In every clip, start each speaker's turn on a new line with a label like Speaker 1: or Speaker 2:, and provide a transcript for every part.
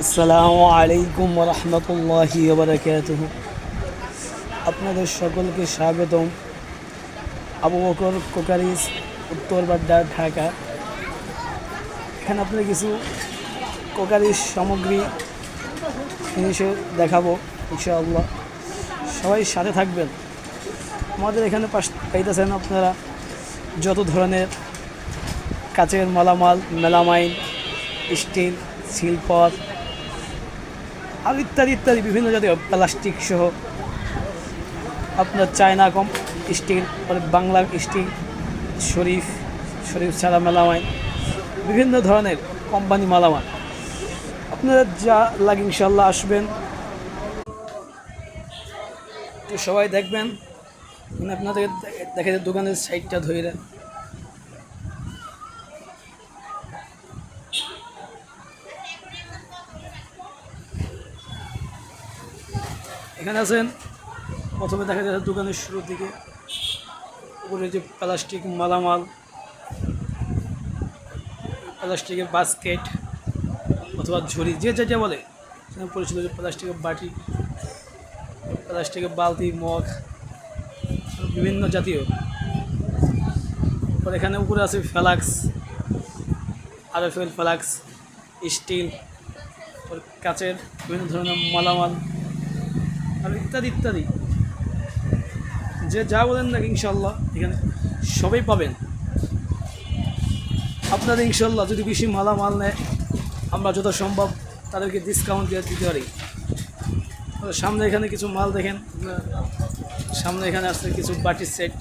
Speaker 1: আসসালামু আলাইকুম রহমতুল্লাহি বারাকাতুহু। আপনাদের সকলকে স্বাগতম আবু বকর কোকারিজ, উত্তর বাড্ডা, ঢাকা। এখানে আপনাদের কিছু কোকারিজ সামগ্রী জিনিসে দেখাবো ইনশাআল্লাহ। সবাই সাথে থাকবেন। আমাদের এখানে পাইতেছেন আপনারা যত ধরনের কাচের মালামাল, মেলামাইন, স্টিল, সিলভার আর ইত্যাদি ইত্যাদি বিভিন্ন জাতীয় প্লাস্টিক সহ আপনার চায়না স্টিল, বাংলা স্টিল, শরীফ ছাড়া মেলামাইন, বিভিন্ন ধরনের কোম্পানি মালামাল আপনারা যা লাগে ইনশাল্লাহ আসবেন। তো সবাই দেখবেন, মানে আপনাদের দেখা যায় দোকানের সাইডটা ধরে এখানে আছেন। প্রথমে দেখা যাচ্ছে দোকানের শুরুর দিকে উপরে যে প্লাস্টিক মালামাল, প্লাস্টিকের বাস্কেট অথবা ঝুড়ি, যে যেটা বলে পরিচিত, যে প্লাস্টিকের বাটি, প্লাস্টিকের বালতি, মগ, বিভিন্ন জাতীয়। পর এখানে উপরে আছে ফ্লাক্স, আরএফএল ফ্লাক্স, স্টিল, কাচের বিভিন্ন ধরনের মালামাল আর ইত্যাদি ইত্যাদি, যে যা বলেন না ইনশাল্লাহ এখানে সবই পাবেন। আপনাদের ইনশাল্লাহ যদি বেশি মালামাল নেয়, আমরা যত সম্ভব তাদেরকে ডিসকাউন্ট দিয়ে দিতে পারি। সামনে এখানে কিছু মাল দেখেন, সামনে এখানে আসছে কিছু বাটির সেট,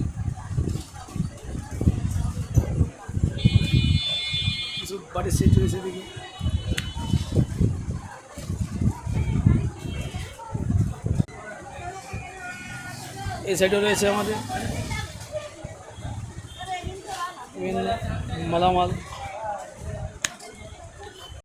Speaker 1: কিছু বাটির সেট রয়েছে দেখি। এই সাইডে রয়েছে আমাদের বিভিন্ন মালামাল।